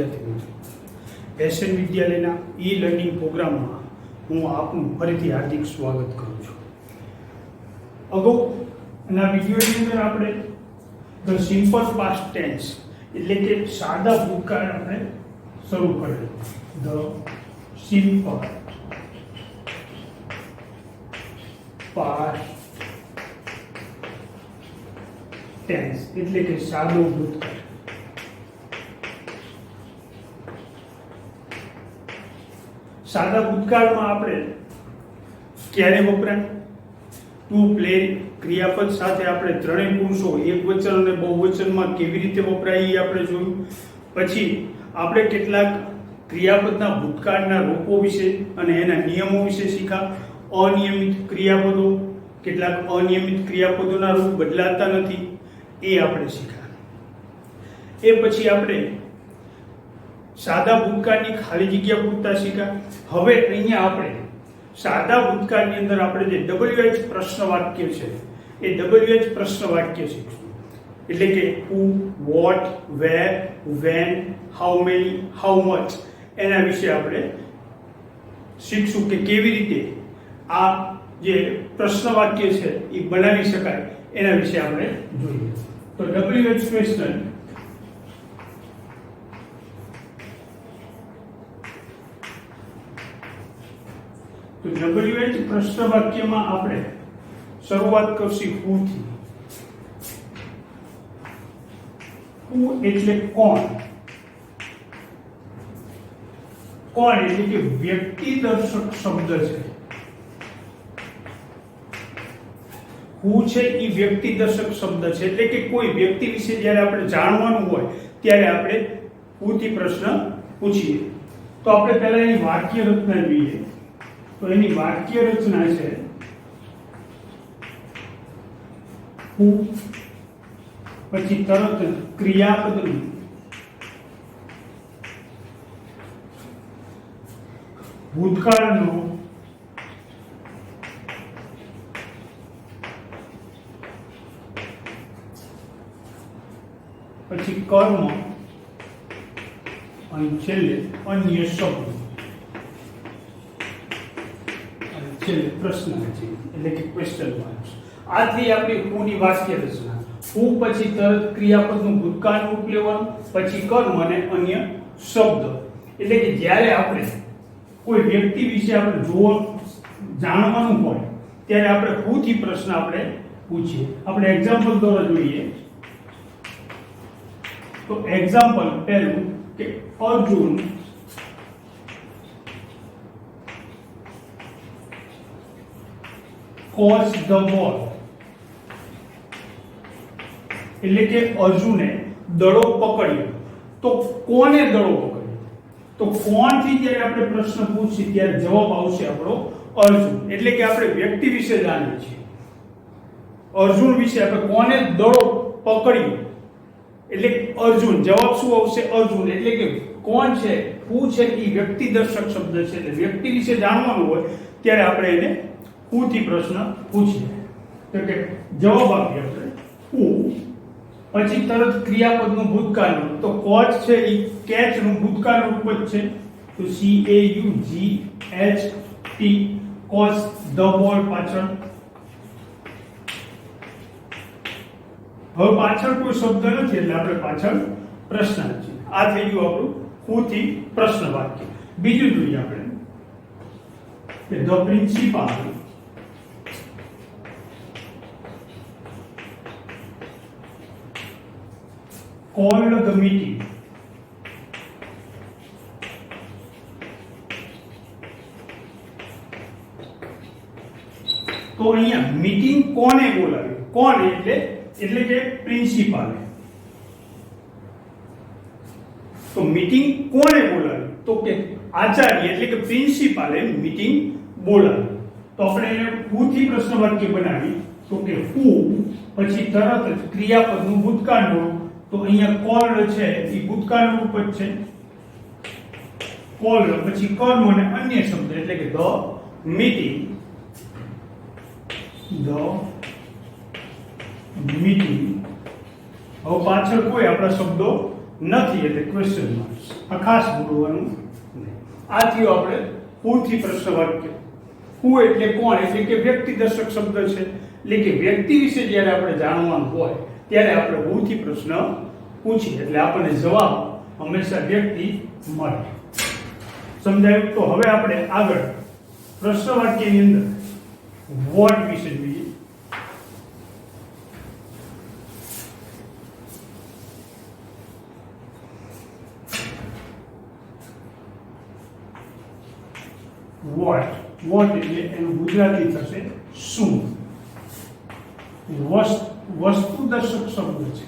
વિદ્યાર્થી મિત્રો, એસએન વિદ્યાલયના ઈ લર્નિંગ પ્રોગ્રામમાં હું આપનું ફરીથી હાર્દિક સ્વાગત કરું છું. અગાઉના વિડીયોની અંદર આપણે ધ સિમ્પલ પાસ્ટ ટેન્સ એટલે કે સાદા ભૂતકાળ આપણે શરૂ કરેલું. ધ સિમ્પલ પાસ્ટ ટેન્સ એટલે કે સાદો ભૂતકાળ. સાદા ભૂતકાળમાં આપણે ક્યારે વપરાય, ટુ પ્લે ક્રિયાપદ સાથે આપણે ત્રણેય પુરુષો એકવચન અને બહુવચનમાં કેવી રીતે વપરાય એ આપણે જોયું. પછી આપણે કેટલાક ક્રિયાપદના ભૂતકાળના રૂપો વિશે અને એના નિયમો વિશે શીખ્યા. અનિયમિત ક્રિયાપદો, કેટલાક અનિયમિત ક્રિયાપદોના રૂપ બદલાતા નથી એ આપણે શીખ્યા. એ પછી આપણે સાદા ભૂતકાળની ખાલી જગ્યા પૂરતા શીખ્યા. હવે અહીંયા આપણે સાદા ભૂતકાળની અંદર આપણે જે WH પ્રશ્ન વાક્ય છે એ WH પ્રશ્ન વાક્ય શીખશું. એટલે કે who, what, where, when, how many, how much એના વિશે આપણે શીખશું કે કેવી રીતે આ જે પ્રશ્ન વાક્ય છે એ બનાવી શકાય એના વિશે આપણે જોઈએ. તો WH ક્વેશ્ચન તો WH પ્રશ્ન વાક્યમાં આપણે શરૂઆત કરશું who થી. who એટલે કોણ. કોણ એટલે કે વ્યક્તિ દર્શક શબ્દ છે. who છે એ વ્યક્તિ દર્શક શબ્દ છે એટલે કે કોઈ વ્યક્તિ વિશે જ્યારે આપણે જાણવાનું હોય ત્યારે આપણે who થી પ્રશ્ન પૂછીએ. તો આપણે પહેલા એની વાક્ય રચના જોઈએ. તો એની વાક્ય રચના છે who, પછી તરત ક્રિયાપદનું ભૂતકાળનો પછી કર્મ અને છેલ્લે અન્ય શબ્દ પ્રશ્ન છે એટલે કે ક્વેશ્ચન માર્ક. આથી આપણી who ની વાક્ય રચના. who પછી તરત ક્રિયાપદનું ભૂતકાળ રૂપ લેવાનું, પછી કર્મ અને અન્ય શબ્દ. એટલે કે જ્યારે આપણે કોઈ વ્યક્તિ વિશે આપણે જાણવાનું હોય ત્યારે આપણે who થી પ્રશ્ન આપણે પૂછીએ. આપણે એક્ઝામ્પલ દ્વારા જોઈએ. તો એક્ઝામ્પલ પહેલું કે અર્જુન caught the ball. એટલે કે અર્જુને દડો પકડ્યો. તો કોને દડો પકડ્યો? તો કોણ થી જ્યારે આપણે પ્રશ્ન પૂછીએ ત્યારે જવાબ આવશે આપણો અર્જુન. એટલે કે આપણે વ્યક્તિ વિશે જાણીએ છીએ. અર્જુન વિશે આપણે કોને દડો પકડ્યો એટલે અર્જુન. જવાબ શું આવશે? અર્જુન. એટલે કે કોણ છે, who છે એ વ્યક્તિ દર્શક શબ્દ છે. એટલે વ્યક્તિ વિશે જાણવાનું હોય ત્યારે આપણે એને who થી પ્રશ્ન પૂછીએ. તો કે જવાબ આપીએ આપણે who, પછી તરત ક્રિયાપદનું ભૂતકાળનું. તો કોચ છે એ કેચ નું ભૂતકાળ રૂપ જ છે. તો CAUGHT, કોચ ધ બોલ પાછળ. હવે પાછળ કોઈ શબ્દ નથી એટલે આપણે પાછળ પ્રશ્ન છે. આ થઈ ગયું આપણું who થી પ્રશ્ન વાક્ય. બીજું જોઈએ આપણે કે the principal called the meeting. તો અહીંયા મીટિંગ કોને બોલાવ્યું? કોણ એટલે કે પ્રિન્સિપાલ. તો મીટિંગ કોને બોલાવ્યું? તો કે આચાર્ય એટલે કે પ્રિન્સિપાલે મીટિંગ બોલાવ્યું. તો આપણે એને who થી પ્રશ્ન વાક્ય બનાવી. તો કે who પછી તરત જ ક્રિયાપદનું ભૂતકાળનું. તો અહીંયા કોલ્ડ છે એ ભૂતકાળ રૂપ જ છે. કોલ્ડ પછી કર્મ અને અન્ય શબ્દ એટલે કે ધ મીટિંગ. The meeting. હવે પાછળ કોઈ આપણા શબ્દો નથી એટલે ક્વેશ્ચન માર્ક. આ ખાસ બોલવાનું નહીં. આ થયો આપણે પૂરથી પ્રશ્ન વાક્ય. હું એટલે કોણ એટલે કે વ્યક્તિદર્શક શબ્દ છે, એટલે કે વ્યક્તિ વિશે જ્યારે આપણે જાણવાનું હોય ત્યારે આપણે પૂરથી પ્રશ્ન પૂછીએ એટલે આપણને જવાબ હંમેશા વ્યક્તિ મળે. સમજાયું? તો હવે આપણે આગળ પ્રશ્ન વાક્યની અંદર વોટ વિશે જોઈએ. વોટ એટલે એનું ગુજરાતી થશે શું. વસ્તુદર્શક શબ્દ છે.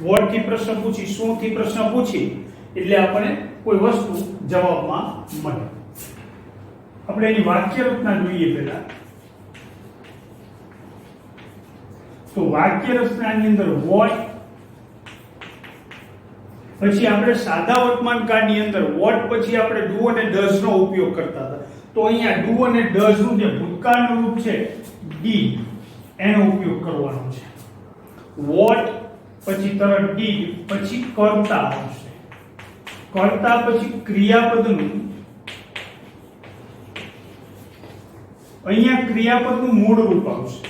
વોટ થી પ્રશ્ન પૂછી, શું થી પ્રશ્ન પૂછી એટલે આપણને કોઈ વસ્તુ જવાબમાં મળે. આપણે એની વાક્ય રચના જોઈએ પહેલા. તો વાક્ય રચનાની અંદર વોટ, પછી આપણે સાદા વર્તમાન કાળની અંદર વોટ પછી આપણે ડુ અને ડઝ નો ઉપયોગ કરતા હતા. તો અહીંયા ડુ અને ડઝ નું જે ભૂતકાળનું રૂપ છે ડીડ, એનો ઉપયોગ કરવાનો છે. વોટ પછી તરત ડીડ, પછી કર્તા આવશે. કર્તા પછી ક્રિયાપદનું, અહીંયા ક્રિયાપદનું મૂળ રૂપ આવશે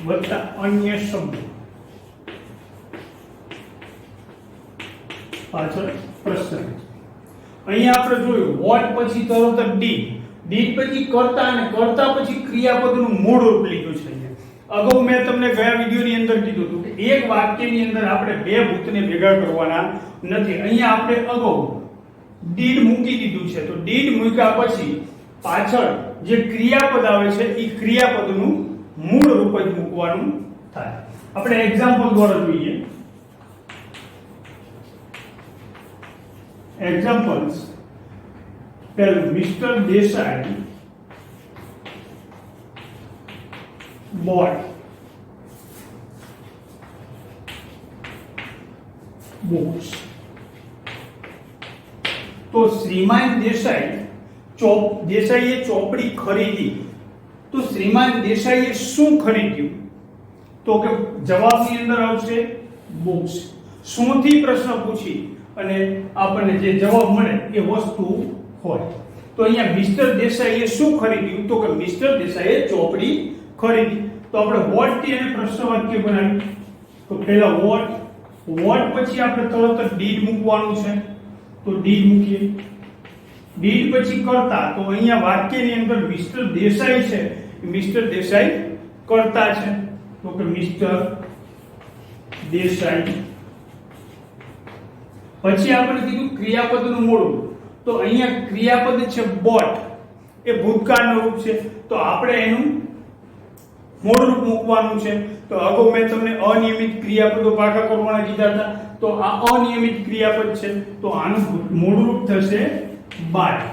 વત્તા અન્ય શબ્દો, પાછળ પ્રશ્ન. અહીંયા આપણે જોયું વોટ પછી તરત ડીડ, ડીડ પછી કર્તા અને કર્તા પછી ક્રિયાપદનું મૂળ રૂપ લીધું છે. અગાઉ મેં તમને ગયા વિડિયોની અંદર કીધું હતું કે એક વાક્યની અંદર આપણે બે ભૂતને ભેગા કરવાના નથી. અહીંયા આપણે અગાઉ ડીડ મૂકી દીધું છે, તો ડીડ મૂક્યા પછી પાછળ જે ક્રિયાપદ આવે છે એ ક્રિયાપદનું મૂળ રૂપ જ મૂકવાનું થાય. આપણે એક્ઝામ્પલ દ્વારા જોઈએ. એક્ઝામ્પલ્સ. પહેલું, મિસ્ટર દેસાઈ bought books. તો શ્રીમાન દેસાઈએ ચોપડી ખરીદી. તો શ્રીમાન દેસાઈએ શું ખરીદ્યું? તો કે જવાબની અંદર આવશે બુક્સ. શું થી પ્રશ્ન પૂછી અને આપણને જે જવાબ મળે એ વસ્તુ હોય. તો અહીંયા મિસ્ટર દેસાઈએ શું ખરીદ્યું? તો કે મિસ્ટર દેસાઈએ ચોપડી ખરીદી. તો આપણે વોટ થી અને પ્રશ્ન વાક્ય બનાવ્યું. તો પહેલા વોટ પછી આપણે તરત જ ડીડ મૂકવાનું છે, તો ડીડ મૂકીએ. ડીડ પછી કર્તા, તો અહીંયા વાક્યની અંદર મિસ્ટર દેસાઈ છે, મિસ્ટર દેસાઈ કર્તા છે, તો કે મિસ્ટર દેસાઈ. પછી આપણે કીધું ક્રિયાપદનું મૂળ. તો અહીંયા ક્રિયાપદ છે બોટ, એ ભૂતકાળનું રૂપ છે, તો આપણે એનું મૂળ રૂપ મૂકવાનું છે. તો અગાઉ મેં તમને અનિયમિત ક્રિયાપદો પાકા કરવાના કીધા હતા. તો આ અનિયમિત ક્રિયાપદ છે, તો આનું મૂળ રૂપ થશે બાય.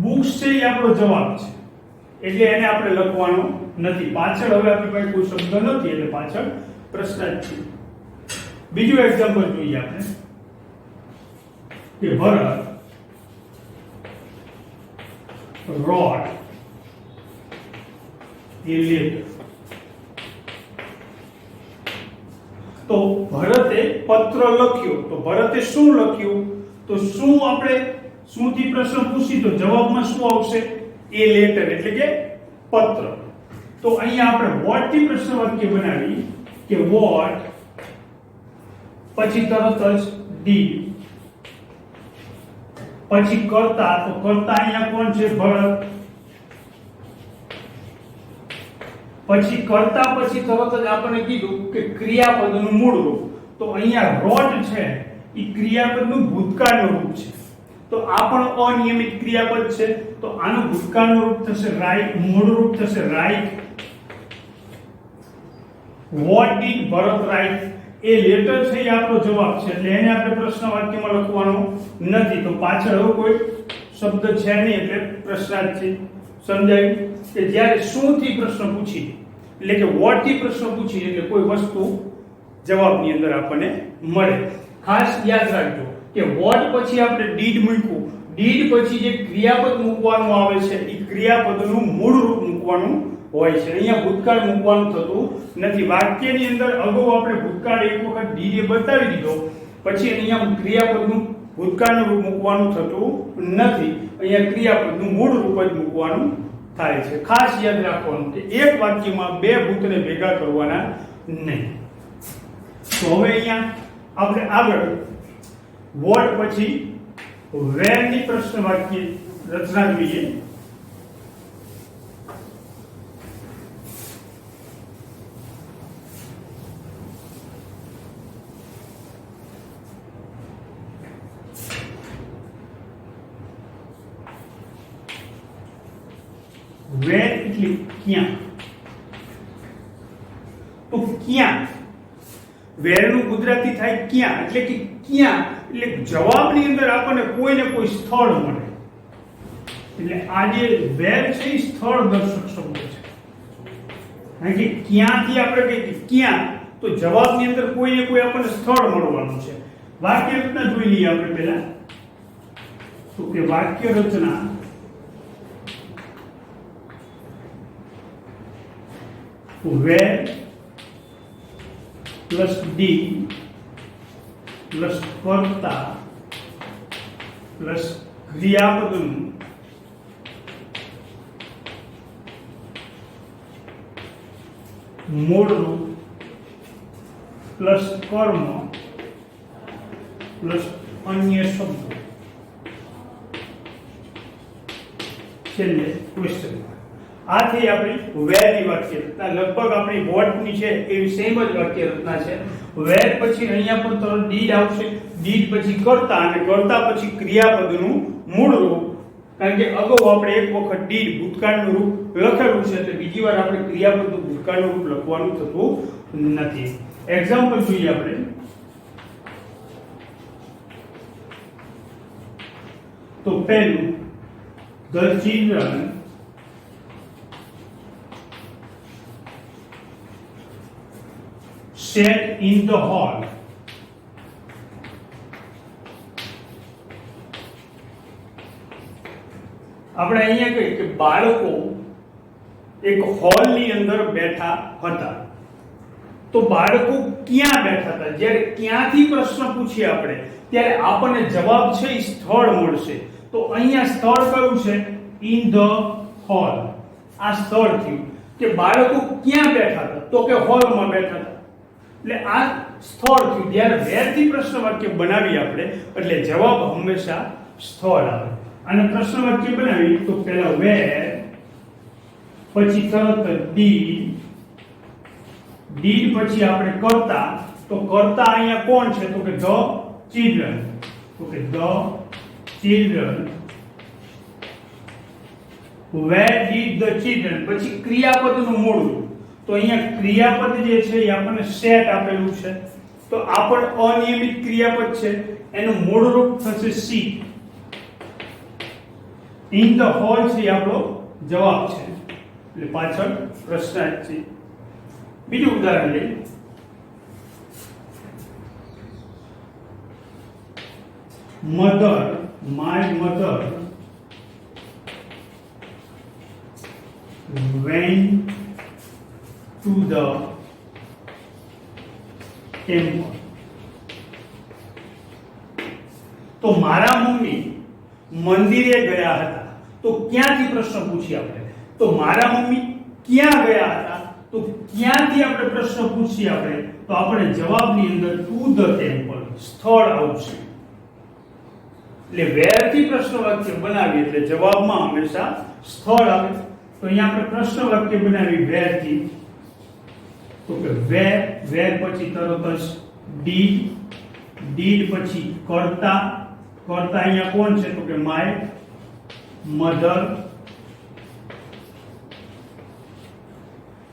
બુક્સ છે એ આપણો જવાબ છે એટલે એને આપણે લખવાનો નથી. પાછળ હવે આપણી પાસે કોઈ શબ્દ નથી એટલે પાછળ પ્રશ્ન જ છે. બીજું એક્ઝામ્પલ જોઈએ આપણે કે ભરત wrote a letter. તો ભરતે પત્ર લખ્યો. તો ભરતે શું લખ્યું? તો શું આપણે શું થી પ્રશ્ન પૂછી તો જવાબમાં શું આવશે? એ લેટર એટલે કે પત્ર. તો અહીંયા આપણે વોટ થી પ્રશ્ન વાક્ય બનાવી કે વોટ પછી તરત જ ડીડ, પછી કર્તા. તો કર્તા અહીંયા કોણ છે? ભરત. પછી કર્તા પછી તરત જ આપણને કીધું કે ક્રિયાપદનું મૂળ રૂપ. તો અહીંયા રોટ છે એ ક્રિયાપદનું ભૂતકાળનું રૂપ છે. તો આ પણ અનિયમિત ક્રિયાપદ છે, તો આનું ભૂતકાળનું રૂપ થશે રાઈટ, મૂળ રૂપ થશે right. What did Bharat right. A letter છે એ આપણો જવાબ છે એટલે એને આપણે પ્રશ્ન વાક્યમાં લખવાનો નથી. તો પાછળ હવે કોઈ શબ્દ છે નહીં એટલે પ્રશ્નાર્થ છે. સમજાયું કે જ્યારે શું થી પ્રશ્ન પૂછી એટલે કે વોટ થી પ્રશ્ન પૂછી એટલે કોઈ વસ્તુ જવાબની અંદર આપણને મળે. ખાસ યાદ રાખજો કે વોટ પછી આપણે ડીડ મૂક્યું, ડીડ પછી જે ક્રિયાપદ મૂકવાનું આવે છે એ ક્રિયાપદનું મૂળ રૂપ મૂકવાનું હોય છે. અહીંયા ભૂતકાળ મૂકવાનું થતું નથી. વાક્યની અંદર અગાઉ આપણે ભૂતકાળ એક વખત ડીડે બતાવી દીધો, પછી અહીંયા ક્રિયાપદનું ભૂતકાળનું રૂપ મૂકવાનું થતું નથી. અહીંયા ક્રિયાપદનું મૂળ રૂપ જ મૂકવાનું થાય છે. ખાસ યાદ રાખવાનું કે એક વાક્યમાં બે ભૂતને ભેગા કરવાના નહીં. તો હવે અહીંયા આપણે આગળ વોટ પછી વેર ની પ્રશ્ન વાક્ય રચના જોઈએ. વેર એટલે ક્યાં. તો ક્યાં વેર નું ગુજરાતી થાય ક્યાં, એટલે કે ક્યાં એટલે જવાબની અંદર આપણને કોઈ ને કોઈ સ્થળ મળે. એટલે આ જે વેર છે એ સ્થળ દર્શક શબ્દ છે. કારણ કે ક્યાંથી આપણે કહીએ ક્યાં, તો જવાબની અંદર કોઈ ને કોઈ આપણને સ્થળ મળવાનું છે. વાક્ય રચના જોઈ લઈએ આપણે પહેલા. તો કે વાક્ય રચના where plus d plus કર્તા plus ક્રિયાપદનું મૂળ રૂપ પ્લસ કર્મ પ્લસ અન્ય શબ્દો છેલ્લે ક્વેશ્ચન. આ થઈ આપણી વેર ની વાક્ય રચના. લગભગ આપણી વોટ ની છે એવી સેમ જ વાક્ય રચના છે. વેર પછી અહીંયા પણ તરત ડીડ આવશે, ડીડ પછી કર્તા, અને કર્તા પછી ક્રિયાપદનું મૂળ રૂપ. કારણ કે અગાઉ આપણે એક વખત ડીડ ભૂતકાળનું રૂપ લખેલું છે, એટલે બીજી વાર આપણે ક્રિયાપદનું ભૂતકાળનું રૂપ લખવાનું થતું નથી. એક્ઝામ્પલ જોઈએ આપણે. તો પહેલું, the children sat in the hall. આપણે અહીંયા કહીએ કે બાળકો એક હોલ ની અંદર બેઠા હતા. તો બાળકો ક્યાં બેઠા હતા? જ્યારે ક્યાંથી પ્રશ્ન પૂછીએ આપણે ત્યારે આપણને જવાબ છે એ સ્થળ મળશે. તો અહીંયા સ્થળ કયું છે? In the hall. આ સ્થળ થયું કે બાળકો ક્યાં બેઠા હતા? તો કે હોલમાં બેઠા હતા. એટલે આ સ્થળ થયું. જ્યારે વેર થી પ્રશ્ન વાક્ય બનાવી આપણે એટલે જવાબ હંમેશા સ્થળ આવે. અને પ્રશ્ન વાક્ય બનાવી તો પહેલા વેર, પછી તરત ડીડ, ડીડ પછી આપણે કર્તા. તો કર્તા અહીંયા કોણ છે? તો કે ધ ચિલ્ડ્રન. તો કે the children. Where did the children. પછી ક્રિયાપદનું મૂળ રૂપ. તો અહીંયા ક્રિયાપદ જે છે એ આપણને સેટ આપેલું છે. તો આ પણ અનિયમિત ક્રિયાપદ છે, એનું મૂળ રૂપ થશે સી. ઇન ધ હોલ છે એ આપણો જવાબ છે. એટલે પાછળ પ્રશ્ન છે. બીજું ઉદાહરણ લઈએ. Mother, my mother went to the temple. તો મારા મમ્મી મંદિરે ગયા હતા. તો ક્યાંથી પ્રશ્ન પૂછીએ આપણે? તો મારા મમ્મી ક્યાં ગયા હતા? તો ક્યાંથી આપણે પ્રશ્ન પૂછીએ આપણે તો આપણે જવાબની અંદર ટુ ધ ટેમ્પલ સ્થળ આવશે. એટલે વેર થી પ્રશ્ન વાક્ય બનાવી એટલે જવાબમાં હંમેશા સ્થળ આવે. તો અહીંયા આપણે પ્રશ્ન વાક્ય બનાવી વેર થી. તો કે વેર, વેર પછી તરત જ ડીડ, ડીડ પછી કર્તા, કર્તા અહીંયા કોણ છે? તો કે માય મધર.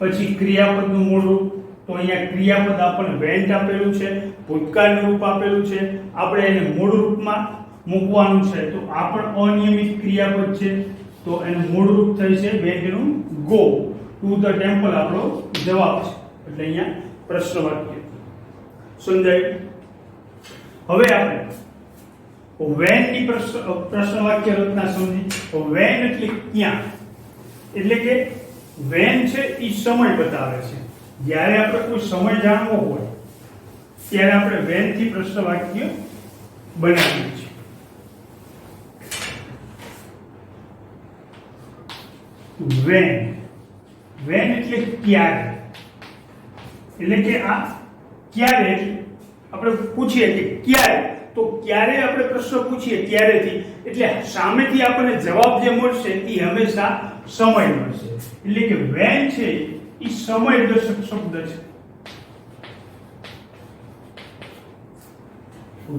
પછી ક્રિયાપદનું મૂળ રૂપ. તો અહીંયા ક્રિયાપદ આપણને વેન્ટ આપેલું છે, ભૂતકાળનું રૂપ આપેલું છે, આપણે એને મૂળ રૂપમાં મૂકવાનું છે. તો આ પણ અનિયમિત ક્રિયાપદ છે. તો એનું મૂળ રૂપ થઈ છે વેન્ટનું ગો. ટુ ધ ટેમ્પલ આપણો જવાબ છે. એટલે અહીંયા પ્રશ્ન વાક્ય સમજાય. હવે આપણે વેન ની પ્રશ્ન વાક્ય રચના સમજી. વેન એટલે ક્યાં, એટલે કે વેન છે એ સમય બતાવે છે. જ્યારે આપણે કોઈ સમય જાણવો હોય ત્યારે આપણે વેન થી પ્રશ્ન વાક્ય બનાવીએ છીએ. વેન, વેન એટલે ક્યારે, એટલે કે આ ક્યારે આપણે પૂછીએ કે ક્યારે, તો ક્યારે આપણે પ્રશ્ન પૂછીએ ક્યારેથી એટલે સામેથી આપણને જવાબ જે મળશે એ હંમેશા સમય મળશે. એટલે કે વેન છે એ સમય દર્શક શબ્દ છે.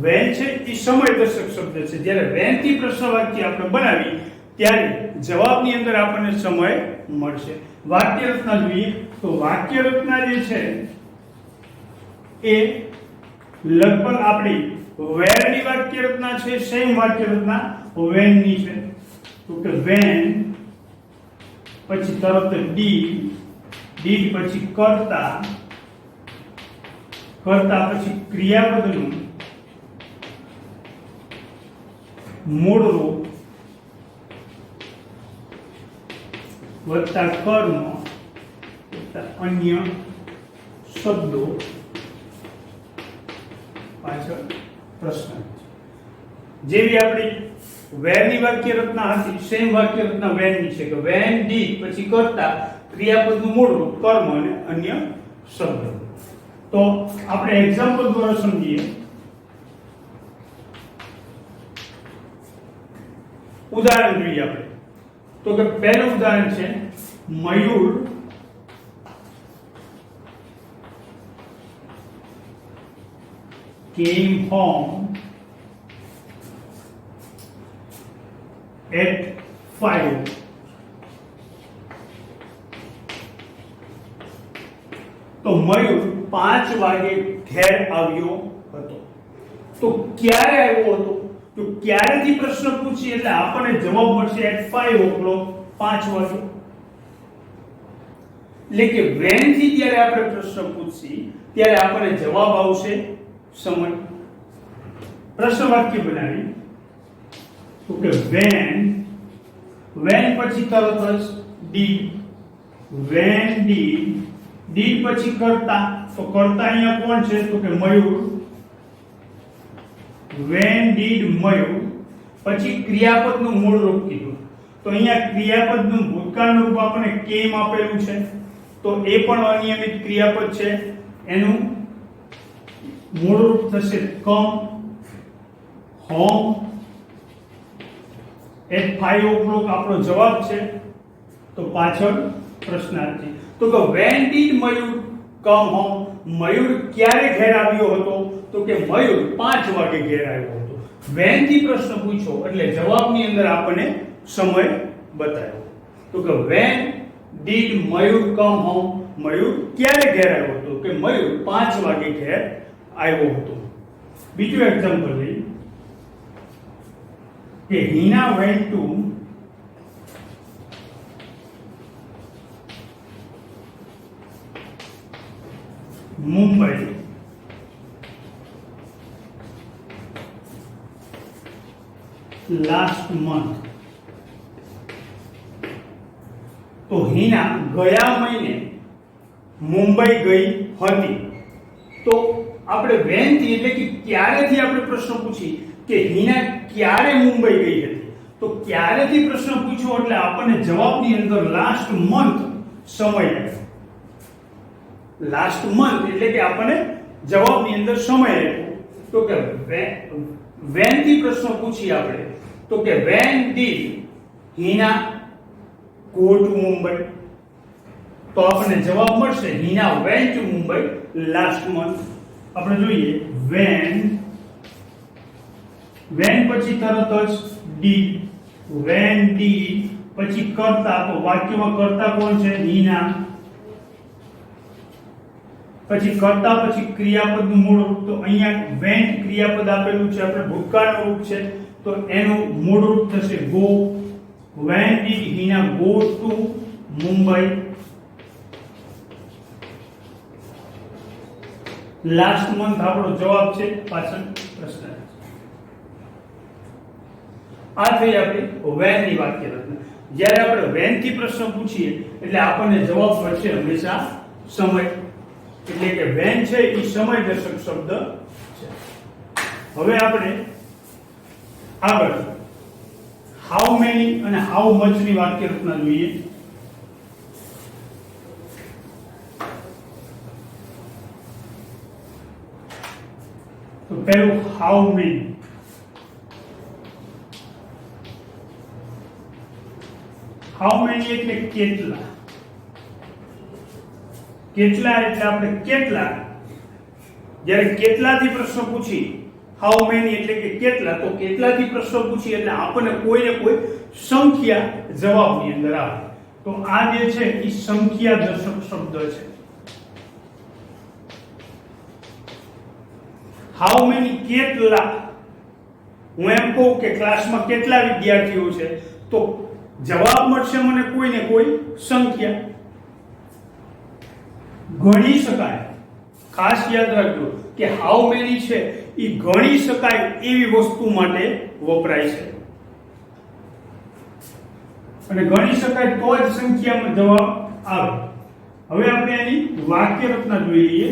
વેન છે એ સમય દર્શક શબ્દ છે. જ્યારે વેન થી પ્રશ્ન વાક્ય આપણે બનાવી ત્યારે જવાબની અંદર આપણને સમય મળશે. વાક્ય રચના જોઈએ તો વાક્ય રચના જે છે એ લગભગ આપણી વેર ની વાક્ય રચના છે, સેમ વાક્ય રચના વેન ની છે. તો કે વેન પછી તરત ડીડ, ડીડ પછી કરતા, કરતા પછી ક્રિયાપદનું મૂળ રૂપ વત્તા કર્મ વત્તા અન્ય શબ્દો પાછળ પ્રશ્ન. જેવી આપણી વેરની વાક્ય રચના હતી સેમ વાક્ય રચના વેન ની છે કે વેન ડીડ પછી કરતા ક્રિયાપદનું મૂળ રૂપ કર્મ અને અન્ય શબ્દો. તો આપણે એક્ઝામ્પલ દ્વારા સમજીએ. ઉદાહરણ જોઈએ આપણે તો કે પહેલું ઉદાહરણ છે મયુર came home at 5. તો મયુર 5 વાગે ઘેર આવ્યો હતો. તો ક્યારે આવ્યો હતો? તો ક્યારેથી પ્રશ્ન પૂછીએ એટલે આપણને જવાબ મળશે at 5 o'clock, 5 વાગે. એટલે કે when થી ત્યારે આપણે પ્રશ્ન પૂછીએ ત્યારે આપણને જવાબ આવશે સમય. પ્રશ્ન વાક્ય બનાવી તો કે when પછી તરત જ did, when did પછી કરતા, તો કરતા અહીંયા કોણ છે તો કે મયુર. when did મયુર પછી ક્રિયાપદનું મૂળ રૂપ કીધું. તો અહીંયા ક્રિયાપદનું ભૂતકાળનું રૂપ આપણને કેમ આપેલું છે તો એ પણ અનિયમિત ક્રિયાપદ છે. એનું મૂળ રૂપ થશે કમ, હોમ at 5 o'clock આપણો જવાબ છે. તો પાછળ પ્રશ્નાર્થી. તો કે when did Mayur come home, મયુર ક્યારે ઘેર આવ્યો હતો તો કે મયુર 5 વાગે ઘેર આવ્યો હતો. when થી પ્રશ્ન પૂછ્યો એટલે જવાબની અંદર આપણને સમય બતાવ્યો. તો કે when did Mayur come home, મયુર ક્યારે ઘેર આવ્યો હતો કે મયુર 5 વાગે ઘેર આવ્યો હતો. બીજું એક્ઝામ્પલ લઈએ કે Hina went to Mumbai last month. તો હિના ગયા મહિને મુંબઈ ગઈ હતી. તો આપણે when થી એટલે કે ક્યારેથી આપણે પ્રશ્ન પૂછી કે હિના ક્યારે મુંબઈ ગઈ હતી. તો ક્યારેથી પ્રશ્ન પૂછ્યો એટલે આપણને જવાબની અંદર લાસ્ટ મંથ સમય આવ્યો. લાસ્ટ મંથ એટલે કે આપણને જવાબની અંદર સમય આપ્યો. તો કે when થી પ્રશ્ન પૂછી આપણે તો કે when did Hina go to Mumbai. તો આપણને જવાબ મળશે Hina went to Mumbai last month. આપણે જોઈએ when પછી તરત જ did, when did પછી કરતા. તો વાક્યમાં કરતા કોણ છે હિના. પછી કરતા પછી ક્રિયાપદનું મૂળ રૂપ. તો અહીંયા went ક્રિયાપદ આપેલું છે આપણે ભૂતકાળનું રૂપ છે તો એનું મૂળ રૂપ થશે go. when did Hina go to Mumbai. Last month આપણો જવાબ છે. પાછળ પ્રશ્ન. આ થઈ આપણી when ની વાક્ય રચના. જ્યારે આપણે when થી પ્રશ્ન પૂછીએ એટલે આપણને જવાબ મળશે હંમેશા સમય, એટલે કે when છે એ સમયદર્શક શબ્દ છે. હવે આપણે આગળ હાઉ મેની અને હાઉ મચ ની વાક્ય રચના જોઈએ. તો પહેલું હાઉ મેની. હાઉ મેની એટલે કેટલા. કેટલા એટલે આપણે કેટલા, જ્યારે કેટલાથી પ્રશ્ન પૂછી હાઉ મેની એટલે કે કેટલા, તો કેટલાથી પ્રશ્ન પૂછી એટલે આપણને કોઈ ને કોઈ સંખ્યા જવાબની અંદર આવે. તો આ જે છે એ સંખ્યા દર્શક શબ્દ છે. હાઉ મેની કેટલા, હું એમ કહું કે ક્લાસમાં કેટલા વિદ્યાર્થીઓ છે, તો જવાબ મળશે મને કોઈ ને કોઈ સંખ્યા. ગણી શકાય, ખાસ યાદ રાખજો કે હાઉ મેની છે એ ગણી શકાય એવી વસ્તુ માટે વપરાય છે, અને ગણી શકાય તો જ સંખ્યામાં જવાબ આવે. હવે આપણે એની વાક્ય રચના જોઈ લઈએ.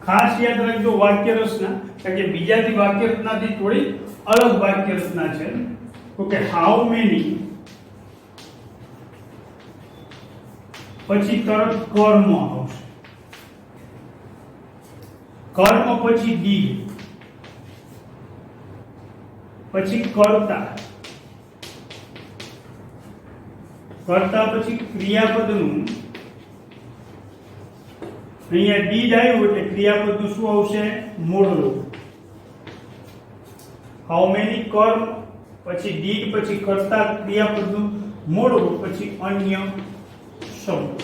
ખાસ યાદ રાખજો વાક્ય રચના, કારણ કે બીજાથી વાક્ય રચનાથી થોડી અલગ વાક્ય રચના છે. તો કે હાઉ મેની પછી તરત કર્મ આવશે, કર્મ પછી ડીડ, પછી કર્તા, કર્તા પછી ક્રિયાપદનું, અહીંયા ડીડ આવ્યું એટલે ક્રિયાપદનું શું આવશે? મૂળ રૂપ. હાઉ મેની કર્મ પછી ડીડ પછી કર્તા ક્રિયાપદનું મૂળ રૂપ પછી અન્ય શબ્દ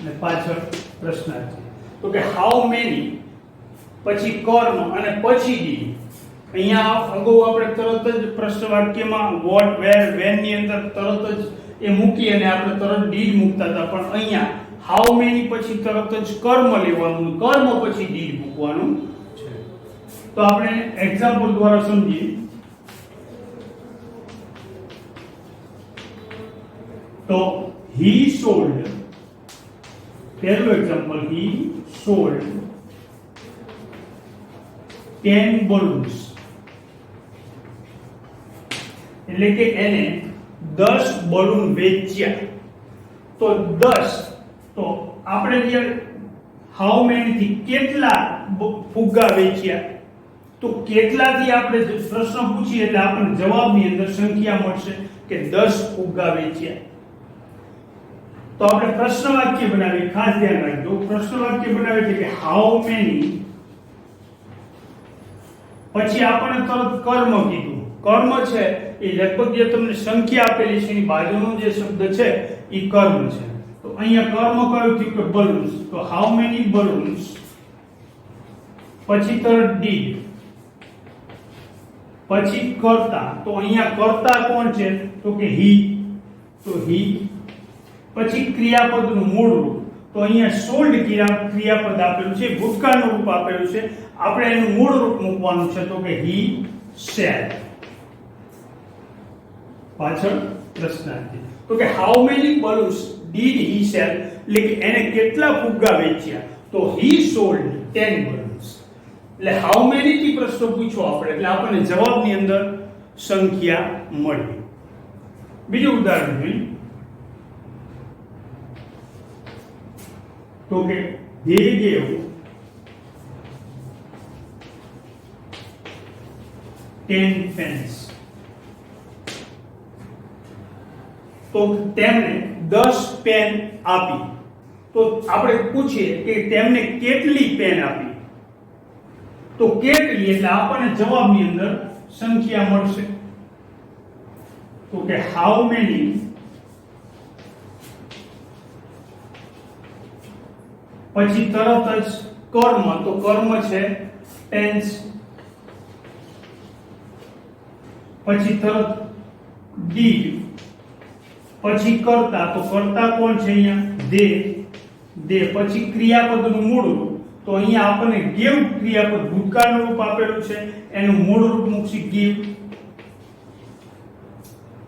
અને પાછળ પ્રશ્નાર્થ. તો કે હાઉ મેની પછી કર્મ અને પછી ડીડ. અહીંયા અગાઉ આપણે તરત જ પ્રશ્ન વાક્યમાં વોટ વેર વેન ની અંદર તરત જ એ મૂકી અને આપણે તરત ડીડ મૂકતા હતા, પણ અહીંયા હાઉ મેની પછી તરત જ કર્મ લેવાનું, કર્મ પછી ડીડ મૂકવાનું છે. તો આપણે એક્ઝામ્પલ દ્વારા સમજીએ. તો he sold, પહેલું એક્ઝામ્પલ, he sold 10 balloons, એટલે કે એને 10 બલૂન વેચ્યા. તો 10, તો આપણે જે હાઉ મેની થી કેટલા ફુગ્ગા વેચ્યા, તો કેટલાથી આપણે પ્રશ્ન પૂછીએ એટલે આપણને જવાબની અંદર સંખ્યા મળશે કે 10 ફુગ્ગા વેચ્યા. તો આપણે પ્રશ્ન વાક્ય બનાવીએ, ખાસ ધ્યાન રાખજો. પ્રશ્ન વાક્ય બનાવે છે કે હાઉ મેની પછી આપણને તરત કર્મ કીધું. કર્મ છે એ લગભગ જે તમને સંખ્યા આપેલી છે એની બાજુનો જે શબ્દ છે એ કર્મ છે. તો અહીંયા કર્મ કયું થયું કે balloons. તો હાઉ મેની balloons પછી તરત ડીડ પછી કર્તા. તો અહીંયા કર્તા કોણ છે? તો કે he. તો he પછી ક્રિયાપદનું મૂળ રૂપ. તો અહીંયા સોલ્ડ ક્રિયાપદ આપેલું છે, ભૂતકાળનું રૂપ આપેલું છે, આપણે એનું મૂળ રૂપ મૂકવાનું છે. તો કે he said, પાછળ પ્રશ્નાર્થ. તો કે how many balloons did he sell, એટલે કે એને કેટલા ફુગ્ગા વેચ્યા? તો he sold 10 balloons. એટલે હાઉ મેની થી પ્રશ્ન પૂછો આપણે એટલે આપણને જવાબની અંદર સંખ્યા મળી. બીજું ઉદાહરણ જોઈએ. તો કે they gave 10 pence. તો તેમણે 10 પેન આપી. તો આપણે પૂછીએ કે તેમને કેટલી પેન આપી, તો કેટલી એટલે આપણને જવાબની અંદર સંખ્યા મળશે. તો કે હાઉ મેની પછી તરત જ કર્મ. તો કર્મ છે ટેન્સ, પછી તરત ડીડ પછી કર્તા. તો કર્તા કોણ છે? અહીંયા દે. દે પછી ક્રિયાપદનું મૂળ રૂપ. તો અહીંયા આપણને ગેવ ક્રિયાપદ ભૂતકાળનું રૂપ આપેલું છે, એનું મૂળ રૂપ મૂકશી ગીવ,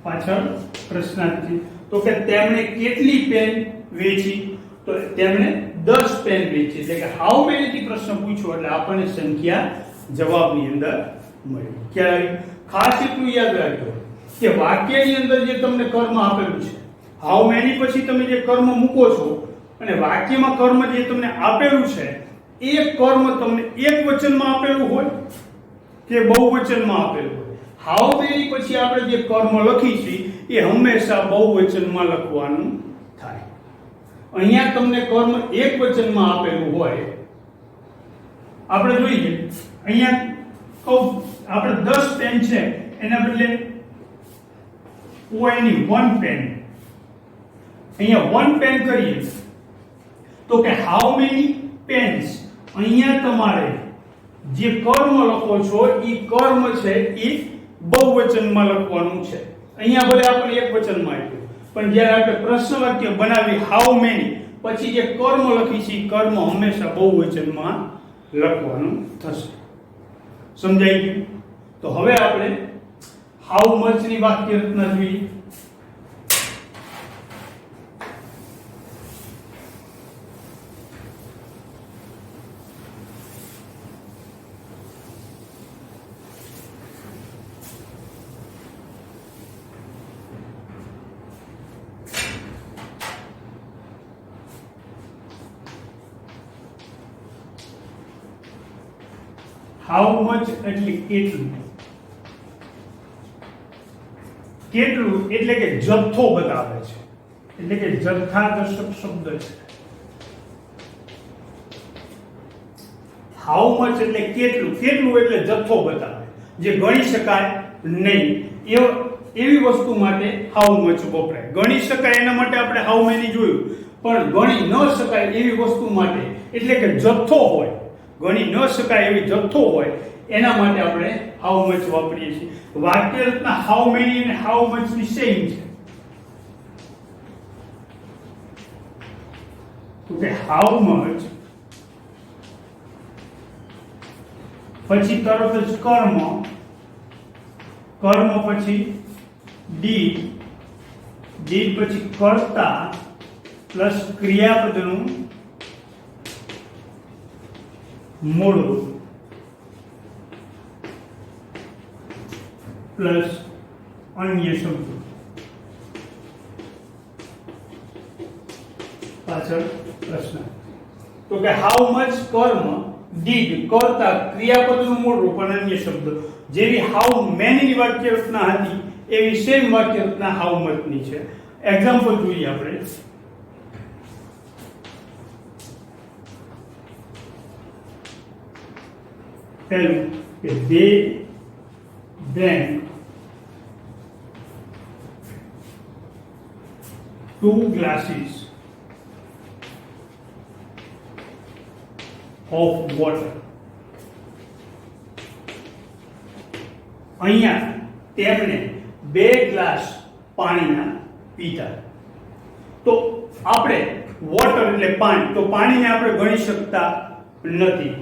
પાછળ પ્રશ્નાર્થ. તો કે તેમણે કેટલી પેન વેચી? તો તેમણે 10 પેન વેચી. એટલે કે હાઉ મેની થી પ્રશ્ન પૂછ્યો એટલે આપણને સંખ્યા જવાબની અંદર મળી. ક્યારે ખાસ એટલું યાદ રાખજો કે વાક્યની અંદર જે તમને કર્મ આપેલું છે, હાઉ મેની પછી તમે જે કર્મ મૂકો છો અને વાક્યમાં કર્મ જે તમને આપેલું છે એ કર્મ તમને એક વચનમાં આપેલું હોય કે બહુવચનમાં આપેલું હોય. હાઉ મેની પછી આપણે જે કર્મ લખી છે એ હંમેશા બહુવચનમાં લખવાનું થાય. અહીંયા તમને કર્મ એક વચનમાં આપેલું હોય, આપણે જોઈએ અહીંયા કહું આપણે 10 પેન છે એના બદલે ઓએની 1 પેન, અહીંયા 1 પેન કરીએ તો કે હાઉ મેની પેન્સ. અહીંયા તમારે જે કર્મ લખો છો એ કર્મ છે એ બહુવચનમાં લખવાનું છે. અહીંયા ભલે આપણે એક વચનમાં આપ્યું પણ જ્યારે આપણે પ્રશ્ન વાક્ય બનાવી હાઉ મેની પછી જે કર્મ લખી છે એ કર્મ હંમેશા બહુવચનમાં લખવાનું થશે. સમજાઈ ગયું? તો હવે આપણે હાઉ મચ ની વાક્ય રચના જોઈએ. હાઉ મચ એટલે કેટલું, કેટલું એટલે કે જથ્થો બતાવે છે, એટલે કે જથ્થાદર્શક શબ્દ છે. હાઉ મચ એટલે કેટલું, કેટલું એટલે જથ્થો બતાવે જે ગણી શકાય નહીં એવી વસ્તુ માટે હાઉ મચ વપરાય. ગણી શકાય એના માટે આપણે હાઉ મેની જોયું, પણ ગણી ન શકાય એવી વસ્તુ માટે એટલે કે જથ્થો હોય, ગણી ન શકાય એવી જથ્થો હોય એના માટે આપણે હાઉ મચ વાપરીએ છીએ. વાક્ય રચના હાઉ મેની અને હાઉ મચ ની સેમ છે. તો કે હાઉ મચ પછી તરત જ કર્મ, કર્મ પછી ડીડ, ડીડ પછી કર્તા પ્લસ ક્રિયાપદનું મૂળ પ્લસ અન્ય શબ્દો પાછળ પ્રશ્ન. તો કે હાઉ મચ કર્મ ડીડ કર્તા ક્રિયાપદનું મૂળ રૂપ અને અન્ય શબ્દો. જેવી હાઉ મેની ની વાક્ય રચના હતી એવી સેમ વાક્ય રચના હાઉ મચ ની છે. એક્ઝામ્પલ જોઈએ આપણે. પહેલું કે they drank 2 glasses of water. અહીંયા તેમણે 2 ગ્લાસ પાણીના પીધા. તો આપણે વોટર એટલે પાણી, તો પાણીને આપણે ગણી શકતા નથી,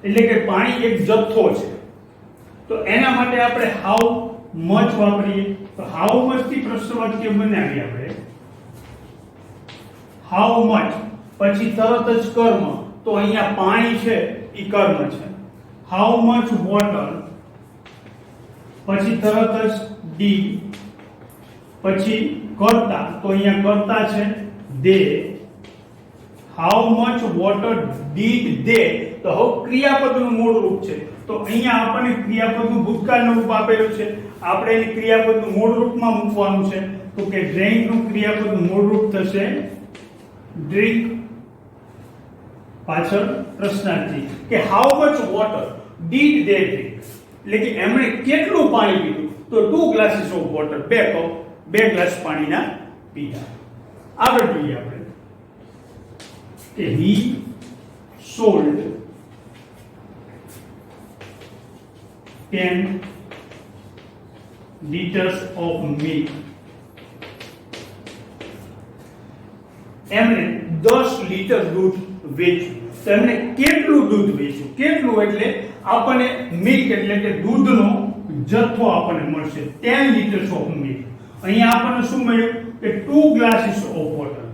એટલે કે પાણી એક જથ્થો છે. તો એના માટે આપણે હાઉ મચ વાપરીએ. તો હાઉ મચ થી પ્રશ્ન વાક્ય બનાવીએ આપણે. હાઉ મચ પછી તરત જ કર્મ, તો અહીંયા પાણી છે એ કર્મ છે. હાઉ મચ વોટર પછી તરત જ ડી પછી કર્તા, તો અહીંયા કર્તા છે દે. હાઉ મચ વોટર ડીડ દે, તો હવે ક્રિયાપદનું મૂળ રૂપ છે. તો અહીંયા આપણને ક્રિયાપદનું ભૂતકાળનું રૂપ આપેલું છે, આપણે એને ક્રિયાપદનું મૂળ રૂપમાં મૂકવાનું છે. તો કે ડ્રિંક નું ક્રિયાપદનું મૂળ રૂપ થશે ડ્રિંક, પાછળ પ્રશ્નાર્થી કે how much water did they drink, એટલે કે એમણે કેટલું પાણી પીધું? તો 2 glasses of water, 2 cup, 2 glass પાણીના પીધા. આગળ જોઈએ આપણે કે he sold 10 liters of milk. એમણે 10 લીટર દૂધ વેચ્યું. તો એમને કેટલું દૂધ વેચ્યું, કેટલું એટલે આપણને મિલ્ક એટલે કે દૂધનો જથ્થો આપણને મળશે 10 liters of milk. અહીંયા આપણને શું મળ્યું કે 2 glasses of water,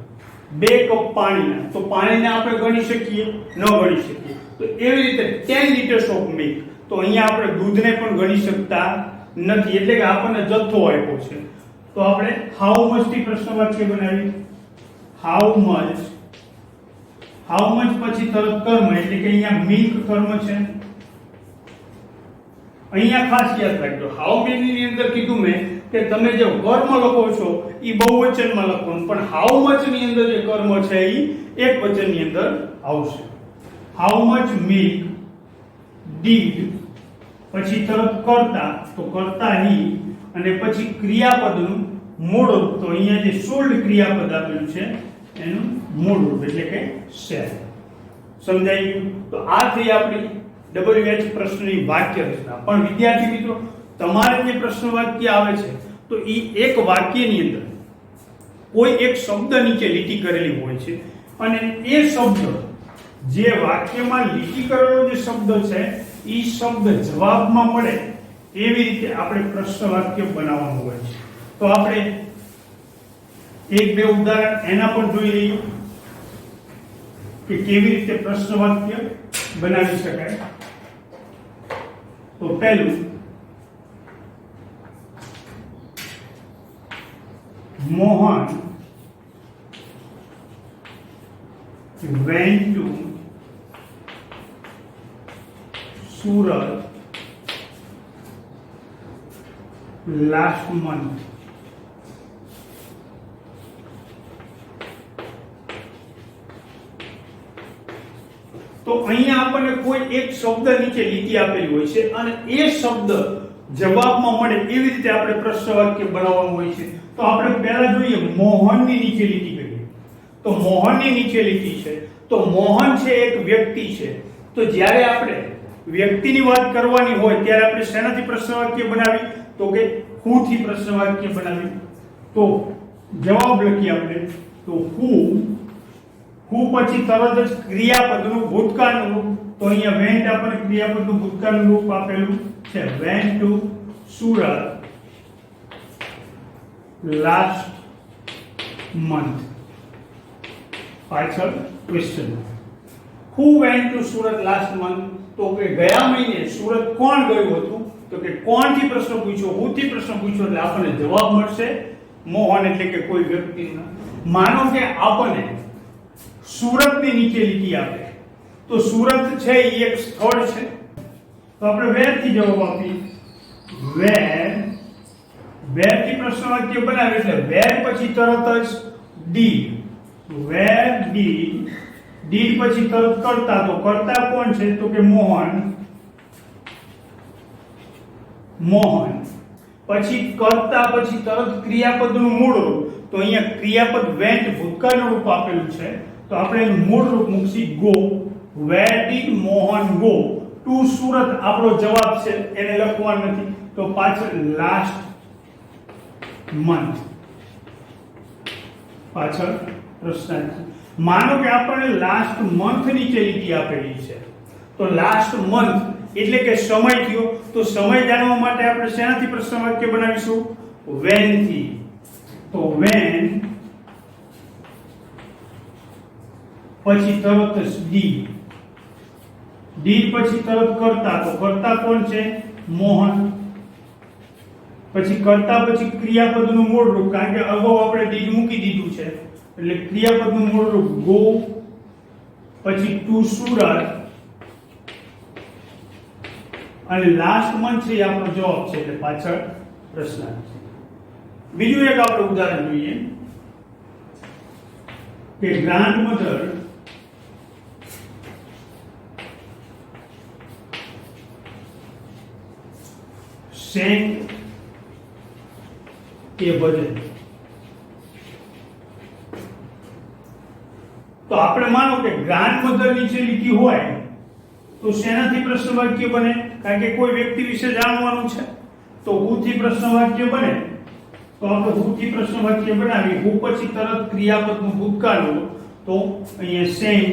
2 કપ પાણીના. તો પાણીને આપણે ગણી શકીએ? ન ગણી શકીએ. તો એવી રીતે 10 liters of milk. તો અહીંયા આપણે દૂધને પણ ગણી શકતા નથી, એટલે કે આપણને જથ્થો આપ્યો છે. તો આપણે હાઉ મચ થી પ્રશ્ન વાક્ય બનાવી. હાઉ મચ પછી તરત કર્મ એટલે કે અહીંયા મિલ્ક કર્મ છે. અહીંયા ખાસ યાદ રાખજો, હાઉ મેની ની અંદર કીધું મેં કે તમે જે કર્મ લખો છો એ બહુવચનમાં લખવાનું, પણ હાઉ મચ ની અંદર જે કર્મ છે એ એકવચનની અંદર આવશે. હાઉ મચ મિલ્ક ડીડ પછી તરત કરતા, તો કરતા હી, અને પછી ક્રિયાપદનું મૂળ રૂપ. તો અહીંયા જે સોલ્ડ ક્રિયાપદ આપેલું છે એનું મૂળ રૂપ એટલે કે સેલ. સમજાઈ ગયું? તો આ થઈ આપણી WH પ્રશ્નની વાક્ય રચના. પણ વિદ્યાર્થી મિત્રો, તમારે જે પ્રશ્ન વાક્ય આવે છે તો એ એક વાક્યની અંદર કોઈ એક શબ્દ નીચે લીટી કરેલી હોય છે, અને એ શબ્દ જે વાક્યમાં લીટી કરેલો જે શબ્દ છે એ શબ્દ જવાબમાં મળે એવી રીતે આપણે પ્રશ્ન વાક્ય બનાવવાનું હોય છે. તો આપણે એક બે ઉદાહરણ એના પણ જોઈ લઈએ કે કેવી રીતે પ્રશ્ન વાક્ય બનાવી શકાય. તો પહેલું, Mohan went to Surat last month. તો અહીંયા આપણને કોઈ એક શબ્દ નીચે લીટી આપેલી હોય છે અને એ શબ્દ જવાબમાં મળે એવી રીતે આપણે પ્રશ્ન વાક્ય બનાવવાનું હોય છે. તો આપણે પહેલા જોઈએ મોહનની નીચે લીટી કરીએ. તો મોહનની નીચે લીટી છે, તો મોહન છે એક વ્યક્તિ છે. તો જ્યારે આપણે વ્યક્તિની વાત કરવાની હોય ત્યારે આપણે શેનાથી પ્રશ્ન વાક્ય બનાવી? તો કે who થી પ્રશ્ન વાક્ય બનાવી. તો જવાબ લખીએ આપણે. તો who પછી તરત જ ક્રિયાપદનું ભૂતકાળનું રૂપ. તો અહીંયા went આપણને ક્રિયાપદનું ભૂતકાળનું રૂપ આપેલું છે. went to Surat last month. પાછળ question, who went to Surat last month? તો કે ગયા મહિને સુરત કોણ ગયું હતું? તો કે કોણ થી પ્રશ્ન પૂછ્યો, who થી પ્રશ્ન પૂછ્યો એટલે આપણને જવાબ મળશે મોહન એટલે કે કોઈ વ્યક્તિનો. માનો કે આપણને સુરતની નીચે લીટી આપે, તો સુરત છે એ એક સ્થળ છે. તો આપણે where થી જવાબ આપીએ. where થી પ્રશ્ન વાક્ય બનાવે એટલે where પછી તરત જ did. where did પછી તરત કરતા. તો કરતા કોણ છે? તો કે મોહન. પછી કરતા પછી તરત ક્રિયાપદનું મૂળ રૂપ. તો અહીંયા ક્રિયાપદ went ભૂતકાળનું રૂપ આપેલું છે, તો આપણે એનું મૂળ રૂપ મૂકશી go. where did Mohan go to Surat? આપણો જવાબ છે એને લખવાનું નથી, તો પાછળ last month પાછળ પ્રશ્નાર્થ. માનો કે આપણને લાસ્ટ મંથ નીચે લીટી આપેલી છે, તો લાસ્ટ મંથ એટલે કે સમય થયો. તો સમય જાણવા માટે આપણે શેનાથી પ્રશ્ન વાક્ય બનાવીશું? when થી. તો when પછી તરત જ did પછી તરત કરતા. તો કરતા કોણ છે? મોહન. પછી કરતા પછી ક્રિયાપદનું મૂળ રૂપ, કારણ કે અગાઉ આપણે did મૂકી દીધું છે એટલે ક્રિયાપદનું મૂળ રૂપ go. પછી to Surat અને લાસ્ટ મંથ છે આપણો જવાબ છે એટલે પાછળ પ્રશ્નાર્થ. બીજું એક આપણે ઉદાહરણ જોઈએ કે ગ્રાન્ડમધર sang એ ભજન. તો આપણે માનો કે ગ્રાન્ડમધર નીચે લીટી હોય તો શેનાથી પ્રશ્ન વાક્ય બને? કારણ કે કોઈ વ્યક્તિ વિશે જાણવાનું છે, તો who થી પ્રશ્ન વાક્ય બને. તો આપણે who થી પ્રશ્ન વાક્ય બનાવી. who પછી તરત ક્રિયાપદનું ભૂતકાળનું, તો અહીંયા sang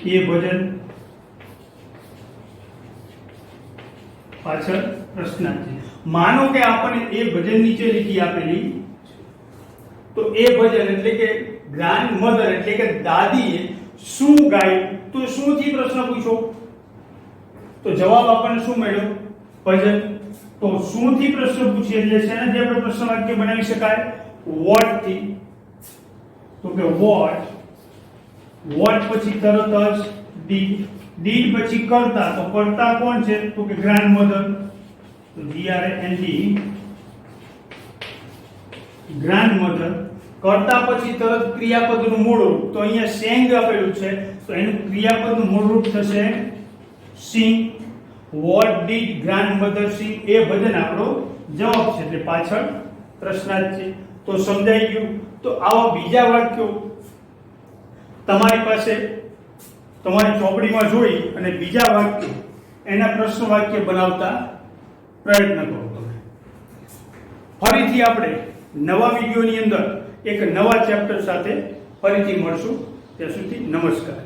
એ ભજન પાછળ પ્રશ્નાર્થ છે. માનો કે આપણને એ ભજન નીચે લીટી આપેલી, તો એ ભજન એટલે કે ગ્રાન્ડ મધર એટલે કે દાદીએ શું ગાયું, તો શું થી પ્રશ્ન પૂછો, તો જવાબ આપણને શું મળ્યો? ભજન. તો શું થી પ્રશ્ન પૂછીએ એટલે શેનાથી આપણે પ્રશ્ન વાક્ય બનાવી શકાય? વોટ થી. તો કે વોટ, વોટ પછી તરત જ ડીડ, ડીડ પછી કરતા, તો કરતા કોણ છે? તો કે ગ્રાન્ડ મધર. તો GRAND, ગ્રાન્ડ મધર. કરતા પછી તરત ક્રિયાપદનું મૂળ રૂપ, તો અહીંયા સેંગ આપેલું છે, તો એનું ક્રિયાપદનું મૂળ રૂપ થશે સિંગ. વોટ ડીડ ગ્રાન્ડ મધર સિંગ, એ ભજન આપણો જવાબ છે, એટલે પાછળ પ્રશ્નાર્થ છે. તો સમજાઈ ગયું. તો આવા બીજા વાક્યો તમારી પાસે તમારી ચોપડીમાં જોઈ અને બીજા વાક્યો એના પ્રશ્ન વાક્ય બનાવતા પ્રયત્ન કરો તમે. ફરીથી આપણે નવા વિડીયોની અંદર એક નવા ચેપ્ટર સાથે ફરીથી મળશું. ત્યાં સુધી નમસ્કાર.